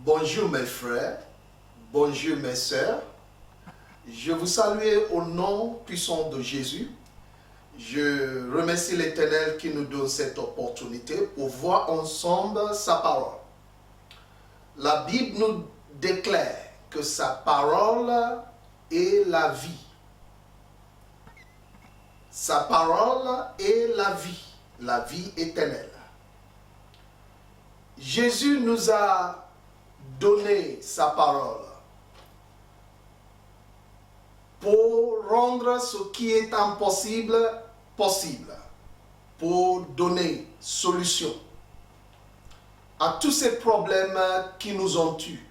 Bonjour mes frères, bonjour mes sœurs, je vous salue au nom puissant de Jésus. Je remercie l'Éternel qui nous donne cette opportunité pour voir ensemble sa parole. La Bible nous déclare que sa parole est la vie. Sa parole est la vie éternelle. Jésus nous a donné sa parole pour rendre ce qui est impossible possible, pour donner solution à tous ces problèmes qui nous ont tués.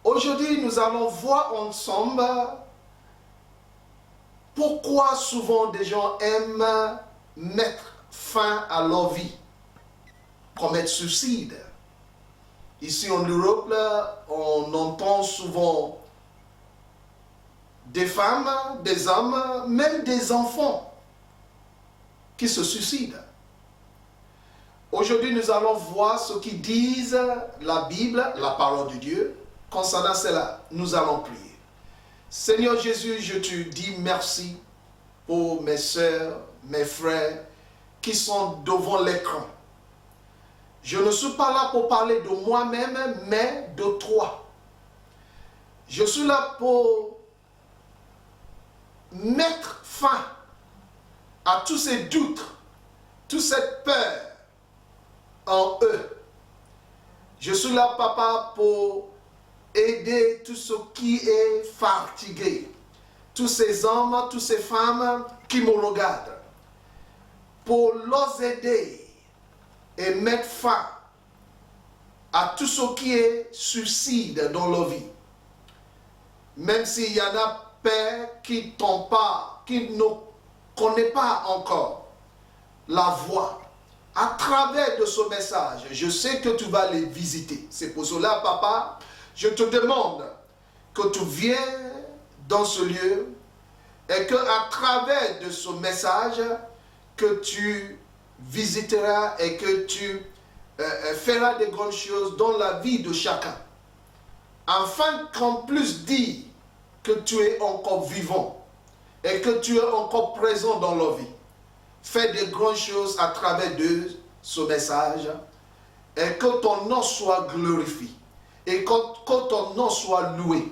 Aujourd'hui, nous allons voir ensemble pourquoi souvent des gens aiment mettre fin à leur vie, commettre suicide. Ici en Europe, on entend souvent des femmes, des hommes, même des enfants qui se suicident. Aujourd'hui, nous allons voir ce qui disent la Bible, la parole de Dieu. Concernant cela, nous allons prier. Seigneur Jésus, je te dis merci pour mes sœurs, mes frères qui sont devant l'écran. Je ne suis pas là pour parler de moi-même, mais de toi. Je suis là pour mettre fin à tous ces doutes, toute cette peur en eux. Je suis là, Papa, pour aider tous ceux qui est fatigué, tous ces hommes, toutes ces femmes qui me regardent, pour les aider et mettre fin à tout ce qui est suicide dans leur vie. Même s'il y en a, Père, qui ne connaissent pas encore la voie, à travers de ce message, je sais que tu vas les visiter. C'est pour cela, Papa, je te demande que tu viennes dans ce lieu et qu'à travers de ce message, que tu visiteras et que tu feras de grandes choses dans la vie de chacun, afin qu'on puisse dire que tu es encore vivant et que tu es encore présent dans leur vie. Fais de grandes choses à travers de ce message et que ton nom soit glorifié et que ton nom soit loué.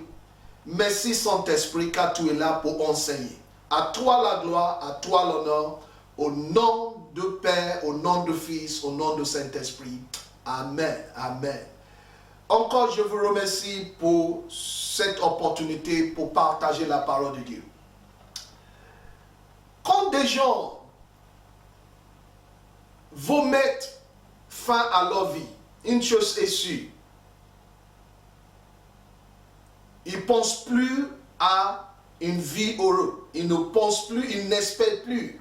Merci Saint-Esprit car tu es là pour enseigner. À toi la gloire, à toi l'honneur, au nom de Père, au nom de Fils, au nom de Saint-Esprit. Amen. Amen. Encore, je vous remercie pour cette opportunité pour partager la parole de Dieu. Quand des gens vont mettre fin à leur vie, une chose est sûre, ils ne pensent plus à une vie heureuse. Ils ne pensent plus, ils n'espèrent plus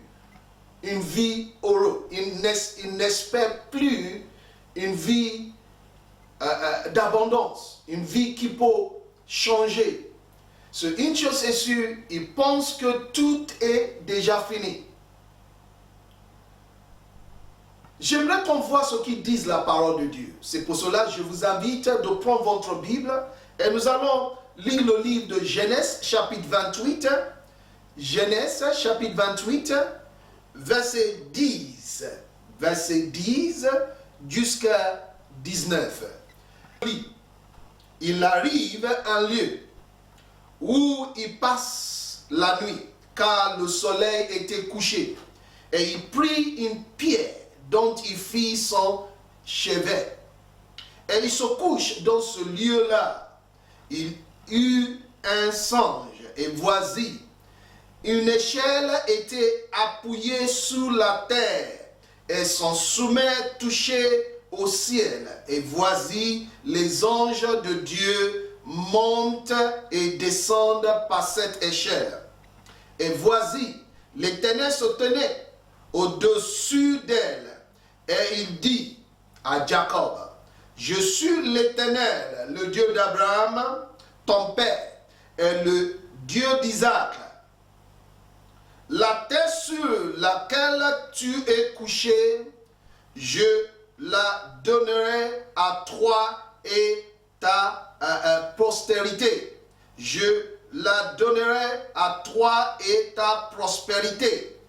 une vie heureuse. Ils n'espèrent plus une vie d'abondance, une vie qui peut changer. Une chose est sûre, ils pensent que tout est déjà fini. J'aimerais qu'on voit ce qu'ils disent la parole de Dieu. C'est pour cela que je vous invite de prendre votre Bible et nous allons lire le livre de Genèse, chapitre 28. Genèse, chapitre 28, verset 10. Verset 10 jusqu'à 19. Il arrive un lieu où il passe la nuit, car le soleil était couché. Et il prit une pierre dont il fit son chevet. Et il se couche dans ce lieu-là. Il eut un songe, et voici, une échelle était appuyée sur la terre, et son sommet touchait au ciel. Et voici, les anges de Dieu montent et descendent par cette échelle. Et voici, l'Éternel se tenait au-dessus d'elle. Et il dit à Jacob, je suis l'Éternel, le Dieu d'Abraham, ton père, et le Dieu d'Isaac. La terre sur laquelle tu es couché, je la donnerai à toi et ta postérité. Je la donnerai à toi et ta prospérité.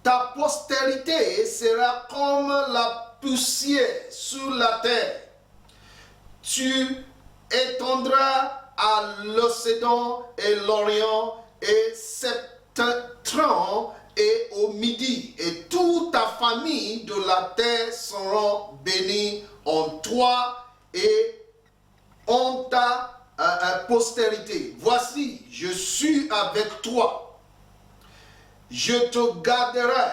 Ta postérité sera comme la poussière sur la terre. Tu étendras à l'Occident et l'Orient et septentrion et au midi, et toute ta famille de la terre seront bénies en toi et en ta postérité. Voici, je suis avec toi. Je te garderai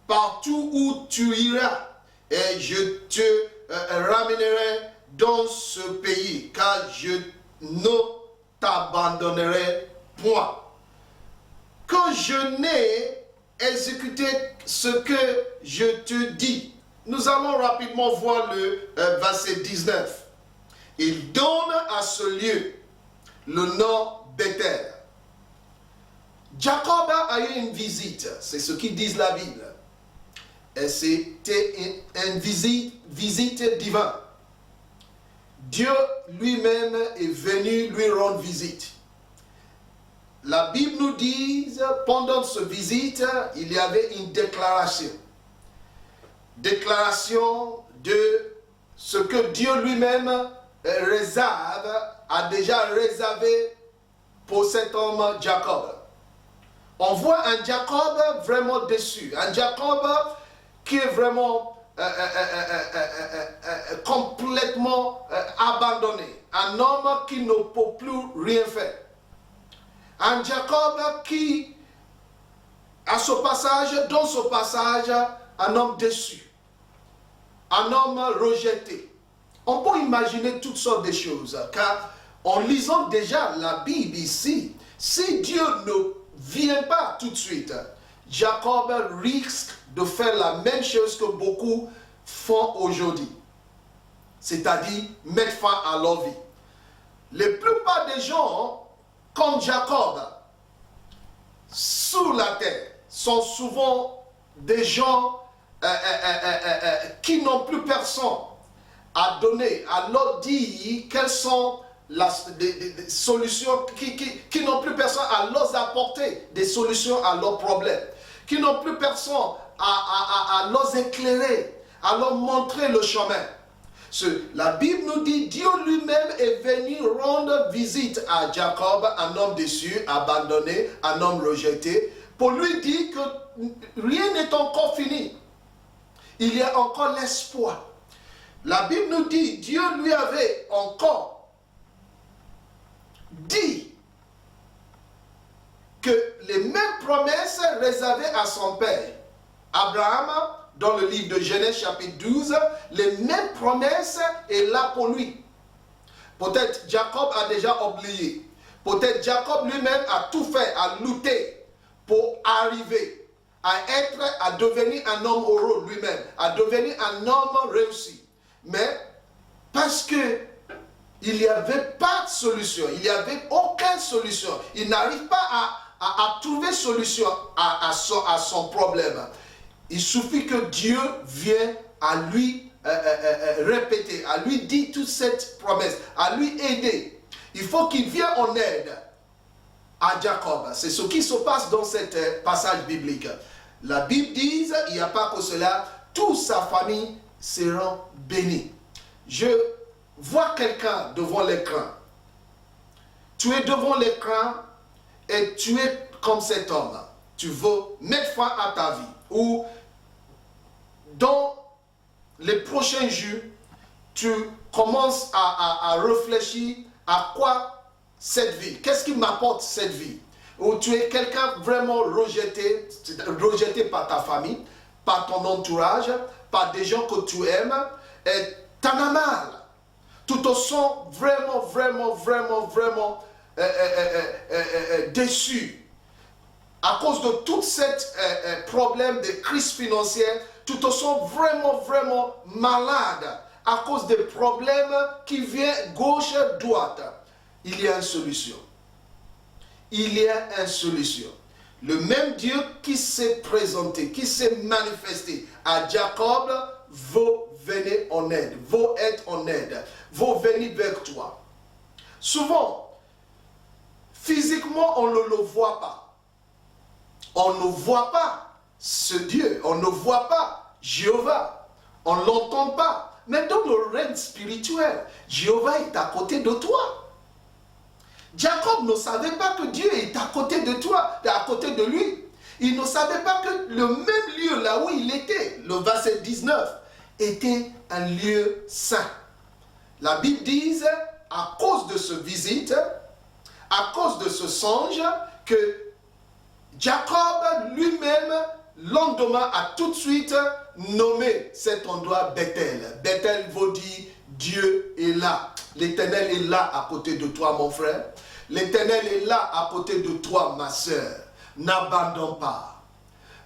partout où tu iras, et je te ramènerai dans ce pays, car je ne t'abandonnerai point. Que je n'ai exécuté ce que je te dis. Nous allons rapidement voir le verset 19. Il donne à ce lieu le nom Bethel. Jacob a eu une visite, c'est ce qu'ils disent la Bible. Et c'était une visite divine. Dieu lui-même est venu lui rendre visite. La Bible nous dit, pendant cette visite, il y avait une déclaration. Déclaration de ce que Dieu lui-même a déjà réservé pour cet homme Jacob. On voit un Jacob vraiment déçu, un Jacob qui est vraiment complètement abandonné, un homme qui ne peut plus rien faire. Un Jacob qui, dans ce passage, un homme déçu, un homme rejeté. On peut imaginer toutes sortes de choses, car en lisant déjà la Bible ici, si Dieu ne vient pas tout de suite, Jacob risque de faire la même chose que beaucoup font aujourd'hui, c'est-à-dire mettre fin à leur vie. La plupart des gens, comme Jacob, sur la terre, sont souvent des gens qui n'ont plus personne à donner, à leur dire quelles sont des solutions, qui n'ont plus personne à leur apporter des solutions à leurs problèmes, qui n'ont plus personne à leur éclairer, à leur montrer le chemin. La Bible nous dit, Dieu lui-même est venu rendre visite à Jacob, un homme déçu, abandonné, un homme rejeté, pour lui dire que rien n'est encore fini. Il y a encore l'espoir. La Bible nous dit, Dieu lui avait encore dit que les mêmes promesses réservées à son père, Abraham, dans le livre de Genèse chapitre 12, les mêmes promesses est là pour lui. Peut-être Jacob a déjà oublié. Peut-être Jacob lui-même a tout fait, a lutté pour arriver à devenir un homme heureux lui-même, à devenir un homme réussi. Mais parce que il n'y avait pas de solution, il n'y avait aucune solution, il n'arrive pas à trouver solution à son problème. Il suffit que Dieu vienne à lui répéter, à lui dire toute cette promesse, à lui aider. Il faut qu'il vienne en aide à Jacob. C'est ce qui se passe dans ce passage biblique. La Bible dit, il n'y a pas que cela, toute sa famille sera bénie. Je vois quelqu'un devant l'écran. tu es devant l'écran et tu es comme cet homme. Tu veux mettre fin à ta vie. Ou dans les prochains jours, tu commences à réfléchir à quoi cette vie, qu'est-ce qui m'apporte cette vie. Ou tu es quelqu'un vraiment rejeté par ta famille, par ton entourage, par des gens que tu aimes, et t'en as mal. Tu te sens vraiment déçu. À cause de tout ce problème de crise financière, tu te sens vraiment malade à cause des problèmes qui viennent gauche et droite. Il y a une solution. Il y a une solution. Le même Dieu qui s'est présenté, qui s'est manifesté à Jacob, veut venir en aide, veut être en aide, veut venir vers toi. Souvent, physiquement, on ne le voit pas. On ne voit pas ce Dieu, on ne voit pas Jéhovah, on ne l'entend pas. Mais dans le règne spirituel, Jéhovah est à côté de toi. Jacob ne savait pas que Dieu est à côté de toi, à côté de lui. Il ne savait pas que le même lieu là où il était, le verset 19, était un lieu saint. La Bible dit, à cause de ce visite, à cause de ce songe, que Jacob lui-même, lendemain, a tout de suite nommé cet endroit Bethel. Bethel veut dire Dieu est là. L'Éternel est là à côté de toi, mon frère. L'Éternel est là à côté de toi, ma soeur. N'abandonne pas.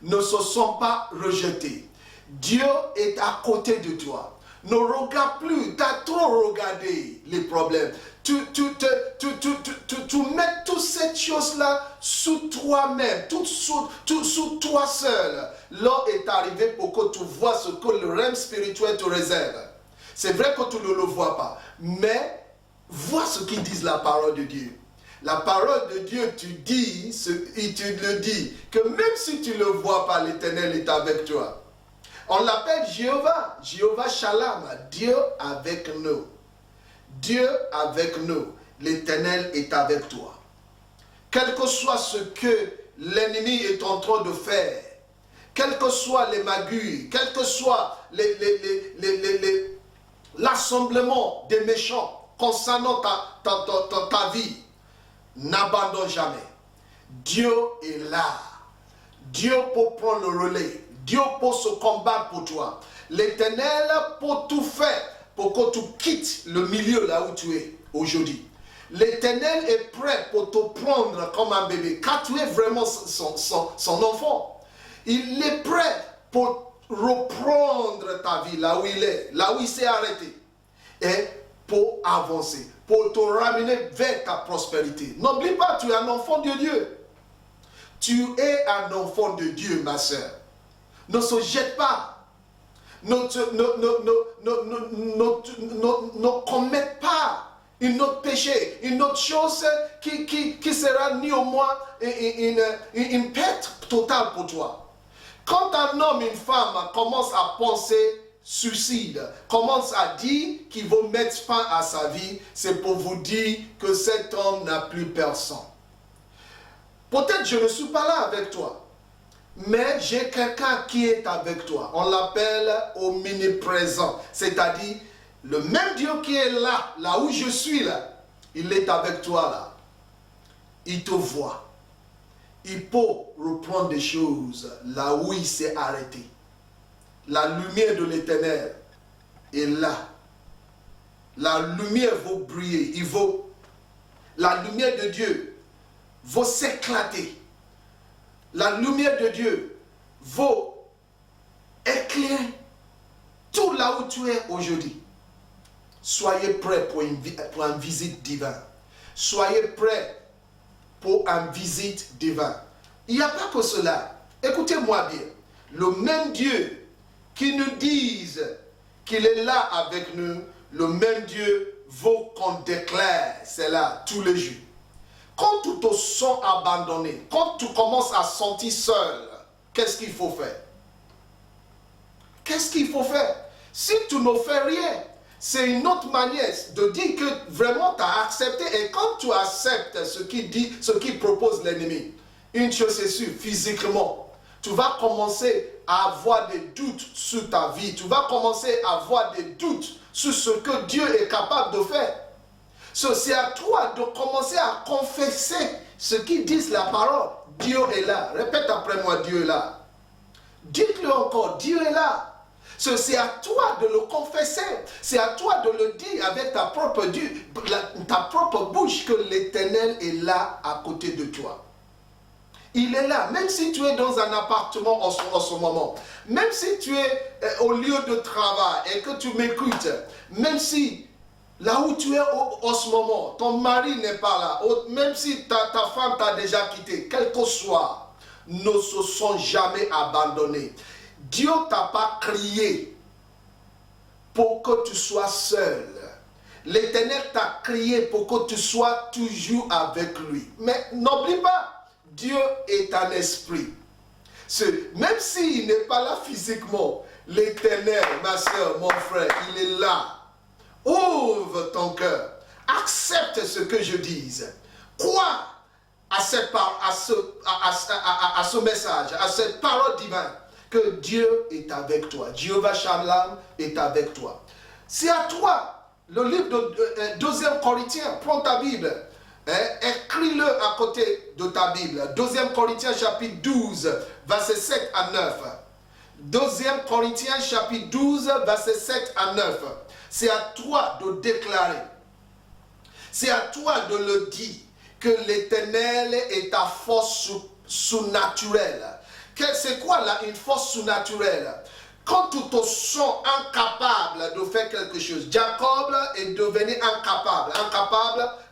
Ne se sens pas rejeté. Dieu est à côté de toi. Ne regarde plus. Tu as trop regardé les problèmes. Tu mets toutes ces choses-là sous toi-même, sous toi seul. L'heure est arrivée pour que tu vois ce que le règne spirituel te réserve. C'est vrai que tu ne le vois pas, mais vois ce qu'ils disent la parole de Dieu. La parole de Dieu, tu le dis, que même si tu ne le vois pas, l'Éternel est avec toi. On l'appelle Jéhovah, Jéhovah Shalom, Dieu avec nous. Dieu avec nous, l'Éternel est avec toi. Quel que soit ce que l'ennemi est en train de faire, quelles que soient les magouilles, quel que soit l'assemblement des méchants concernant ta vie, n'abandonne jamais. Dieu est là. Dieu peut prendre le relais. Dieu peut se combattre pour toi. L'Éternel peut tout faire pour que tu quittes le milieu là où tu es aujourd'hui. L'Éternel est prêt pour te prendre comme un bébé, car tu es vraiment son enfant. Il est prêt pour reprendre ta vie là où il est, là où il s'est arrêté, et pour avancer, pour te ramener vers ta prospérité. N'oublie pas, tu es un enfant de Dieu. Tu es un enfant de Dieu, ma soeur. Ne se jette pas. Ne commette pas une autre péché, une autre chose qui sera ni au moins une perte totale pour toi. Quand un homme, une femme commence à penser suicide, commence à dire qu'il veut mettre fin à sa vie, c'est pour vous dire que cet homme n'a plus personne. Peut-être je ne suis pas là avec toi, mais j'ai quelqu'un qui est avec toi. On l'appelle omniprésent, c'est-à-dire le même Dieu qui est là, là où je suis là, il est avec toi là. Il te voit. Il peut reprendre des choses là où il s'est arrêté. La lumière de l'Éternel est là. La lumière va briller. La lumière de Dieu va s'éclater. La lumière de Dieu va éclairer tout là où tu es aujourd'hui. Soyez prêts pour une visite divine. Soyez prêts pour une visite divine. Il n'y a pas que cela. Écoutez-moi bien. Le même Dieu qui nous dise qu'il est là avec nous, le même Dieu veut qu'on déclare cela tous les jours. Quand tu te sens abandonné, quand tu commences à sentir seul, qu'est-ce qu'il faut faire? Qu'est-ce qu'il faut faire? Si tu ne fais rien, c'est une autre manière de dire que vraiment tu as accepté. Et quand tu acceptes ce qu'il dit, ce qu'il propose l'ennemi, une chose est sûre, physiquement, tu vas commencer à avoir des doutes sur ta vie. Tu vas commencer à avoir des doutes sur ce que Dieu est capable de faire. C'est à toi de commencer à confesser ce qu'ils disent la parole. Dieu est là. Répète après moi, Dieu est là. Dites-le encore, Dieu est là. C'est à toi de le confesser. C'est à toi de le dire avec ta propre bouche que l'Éternel est là à côté de toi. Il est là, même si tu es dans un appartement en ce moment, même si tu es au lieu de travail et que tu m'écoutes, même si là où tu es en ce moment, ton mari n'est pas là, même si ta femme t'a déjà quitté, quel que soit, ne se sont jamais abandonnés. Dieu t'a pas crié pour que tu sois seul. L'Éternel t'a crié pour que tu sois toujours avec lui. Mais n'oublie pas, Dieu est un esprit. Même s'il n'est pas là physiquement, l'Éternel, ma soeur, mon frère, il est là. Ouvre ton cœur. Accepte ce que je dise. Crois à ce message, à cette parole divine, que Dieu est avec toi. Jéhovah Shalom est avec toi. C'est à toi. Le livre de 2 Corinthiens, prends ta Bible. Écris-le à côté de ta Bible. 2 Corinthiens chapitre 12, versets 7 à 9. 2 Corinthiens chapitre 12, versets 7 à 9. C'est à toi de déclarer. C'est à toi de le dire que l'Éternel est ta force surnaturelle. C'est quoi là une force surnaturelle? Quand tu te sens incapable de faire quelque chose, Jacob est devenu incapable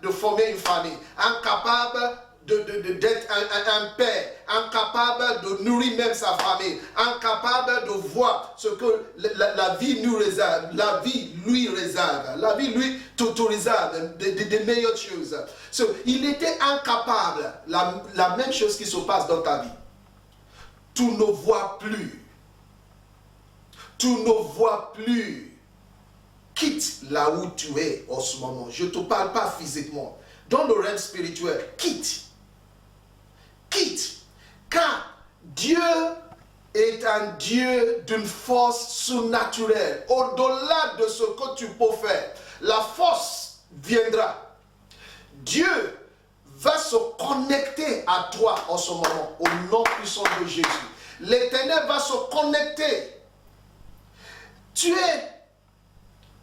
de former une famille, incapable d'être un père, incapable de nourrir même sa famille, incapable de voir ce que la vie nous réserve, la vie lui réserve, la vie lui tout réserve, des meilleures choses. Il était incapable, la même chose qui se passe dans ta vie. Tu ne vois plus. Tu ne vois plus. Quitte là où tu es en ce moment. Je ne te parle pas physiquement. Dans le règne spirituel, quitte. Quitte. Car Dieu est un Dieu d'une force surnaturelle. Au-delà de ce que tu peux faire, la force viendra. Dieu va se connecter à toi en ce moment, au nom puissant de Jésus. L'Éternel va se connecter. Tu es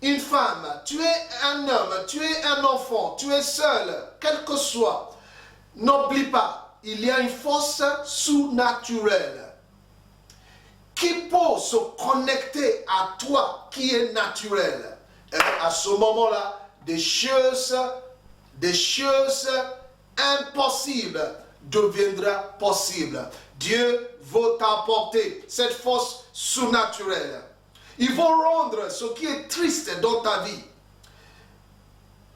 une femme, tu es un homme, tu es un enfant, tu es seul, quel que soit. N'oublie pas, il y a une force surnaturelle qui peut se connecter à toi, qui est naturelle. Et à ce moment-là, des choses impossibles deviendront possibles. Dieu veut t'apporter cette force surnaturelle. Il va rendre ce qui est triste dans ta vie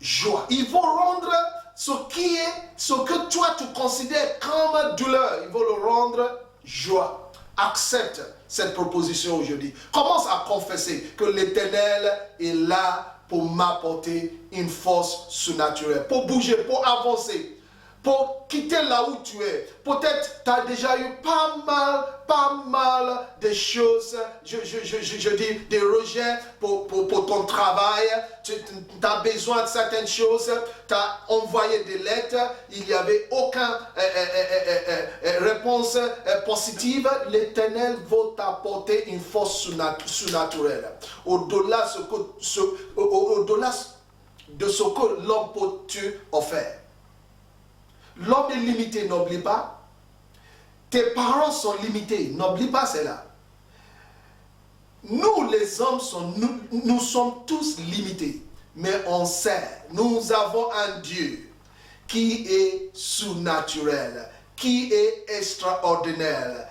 joie. Il va rendre ce que toi tu considères comme douleur. Il va le rendre joie. Accepte cette proposition aujourd'hui. Commence à confesser que l'Éternel est là pour m'apporter une force surnaturelle, pour bouger, pour avancer, pour quitter là où tu es. Peut-être tu as déjà eu pas mal de choses, je dis des rejets pour ton travail. Tu as besoin de certaines choses, tu as envoyé des lettres, il n'y avait aucune réponse positive. L'Éternel veut t'apporter une force surnaturelle. Au-delà de ce que l'homme peut te offrir. L'homme est limité, n'oublie pas. Tes parents sont limités, n'oublie pas cela. Nous, les hommes, nous sommes tous limités. Mais on sait, nous avons un Dieu qui est surnaturel, qui est extraordinaire.